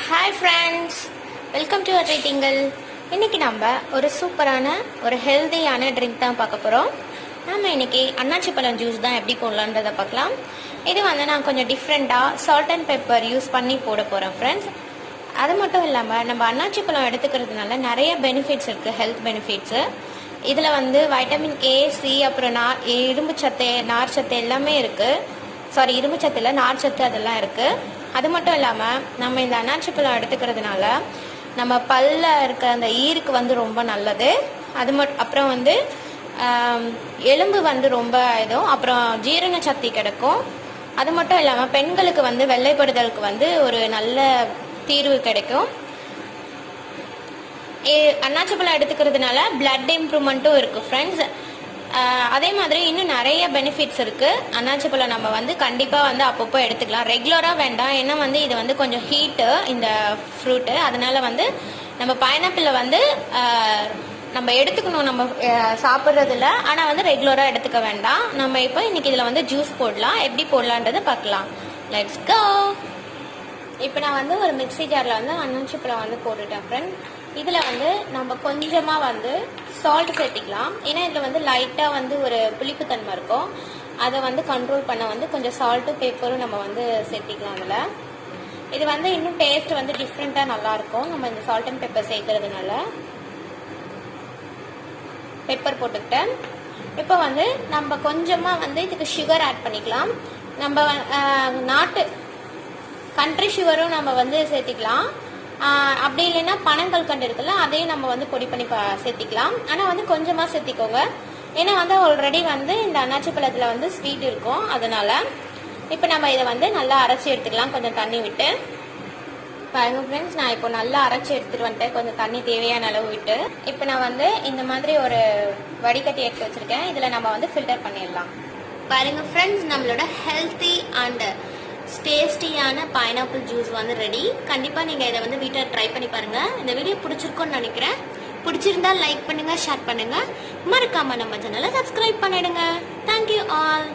Hi friends, welcome to atraithingal. இன்னைக்கு நம்ம ஒரு சூப்பரான ஒரு ஹெல்தியான ட்ரிங்க் தான் பார்க்க போறோம். நாம இன்னைக்கு அன்னாச்சி பழம் ஜூஸ் தான் எப்படி போடலாம்ன்றத பார்க்கலாம். இது வந்து நான் கொஞ்சம் டிஃப்ரெண்டா சால்ட் அண்ட் பெப்பர் யூஸ் பண்ணி போட போறேன் ஃப்ரெண்ட்ஸ். அது மட்டும் இல்லாம நம்ம அன்னாச்சி பழம் எடுத்துக்கிறதுனால நிறைய பெனிஃபிட்ஸ் இருக்கு, ஹெல்த் பெனிஃபிட்ஸ். இதுல வந்து வைட்டமின் ஏ, சி, அப்புறம் இரும்பு சத்து, நார் சத்து எல்லாமே இருக்கு. சாரி, இரும்பு சத்து இல்லை, நார் சத்து அதெல்லாம் இருக்கு. அது மட்டும் இல்லாமல் நம்ம இந்த அன்னாச்சி பழம் எடுத்துக்கிறதுனால நம்ம பல்ல இருக்க அந்த ஈருக்கு வந்து ரொம்ப நல்லது. அப்புறம் வந்து எலும்பு வந்து ரொம்ப இதுவும், அப்புறம் ஜீரண சக்தி கிடைக்கும். அது மட்டும் இல்லாமல் பெண்களுக்கு வந்து வெள்ளைப்படுதலுக்கு வந்து ஒரு நல்ல தீர்வு கிடைக்கும். அன்னாச்சி பழம் எடுத்துக்கிறதுனால பிளட் இம்ப்ரூவ்மெண்ட்டும் இருக்குது ஃப்ரெண்ட்ஸ். அதே மாதிரி இன்னும் நிறைய பெனிஃபிட்ஸ் இருக்குது. அன்னாச்சி பழம் நம்ம வந்து கண்டிப்பாக வந்து அப்பப்போ எடுத்துக்கலாம், ரெகுலராக வேண்டாம். ஏன்னா வந்து இது வந்து கொஞ்சம் ஹீட்டு இந்த ஃப்ரூட்டு, அதனால வந்து நம்ம பைனாப்பிளில் வந்து நம்ம எடுத்துக்கணும் நம்ம சாப்பிட்றதில்ல, ஆனால் வந்து ரெகுலராக எடுத்துக்க வேண்டாம். நம்ம இப்போ இன்னைக்கு இதில் வந்து ஜூஸ் போடலாம், எப்படி போடலான்றதை பார்க்கலாம். Let's go. இப்போ நான் வந்து ஒரு மிக்சி ஜாரில் வந்து அன்னாச்சி பழம் வந்து போட்டுட்டேன் ஃப்ரெண்ட். இதில் வந்து நம்ம கொஞ்சமாக வந்து சால்ட் சேர்த்திக்கலாம். ஏன்னா இதில் வந்து லைட்டாக வந்து ஒரு புளிப்புத்தன்மை இருக்கும், அதை வந்து கண்ட்ரோல் பண்ண வந்து கொஞ்சம் சால்ட்டும் பெப்பரும் நம்ம வந்து சேர்த்திக்கலாம். அதில் இது வந்து இன்னும் டேஸ்ட் வந்து டிஃப்ரெண்ட்டாக நல்லாயிருக்கும் நம்ம இந்த சால்ட் அண்ட் பெப்பர் சேர்க்கறதுனால. பெப்பர் போட்டுக்கிட்டேன். இப்போ வந்து நம்ம கொஞ்சமாக வந்து இதுக்கு சுகர் ஆட் பண்ணிக்கலாம். நம்ம நாட்டு கண்ட்ரி சுகரும் நம்ம வந்து சேர்த்திக்கலாம். அப்படி இல்லைன்னா பனங்கல்கண்டு இருக்குல்ல, அதையும் நம்ம வந்து பொடி பண்ணி சேர்த்திக்கலாம். ஆனால் வந்து கொஞ்சமாக சேர்த்திக்கோங்க, ஏன்னா வந்து ஆல்ரெடி வந்து இந்த அன்னாச்சி பழத்தில் வந்து ஸ்வீட் இருக்கும். அதனால இப்போ நம்ம இதை வந்து நல்லா அரைச்சி எடுத்துக்கலாம், கொஞ்சம் தண்ணி விட்டு. பாருங்க ஃப்ரெண்ட்ஸ், நான் இப்போ நல்லா அரைச்சி எடுத்துட்டு வந்துட்டேன், கொஞ்சம் தண்ணி தேவையான அளவு விட்டு. இப்போ நான் வந்து இந்த மாதிரி ஒரு வடிகட்டி எடுத்து வச்சிருக்கேன், இதில் நம்ம வந்து ஃபில்டர் பண்ணிடலாம். பாருங்க ஃப்ரெண்ட்ஸ், நம்மளோட ஹெல்த்தி அண்ட் டேஸ்டியான பைனாப்பிள் ஜூஸ் வந்து ரெடி. கண்டிப்பாக நீங்கள் இதை வந்து வீட்டில் ட்ரை பண்ணி பாருங்கள். இந்த வீடியோ பிடிச்சிருக்கும்னு நினைக்கிறேன். பிடிச்சிருந்தா லைக் பண்ணுங்கள், ஷேர் பண்ணுங்கள், மறக்காமல் நம்ம சேனலை சப்ஸ்கிரைப் பண்ணிடுங்க. Thank you all.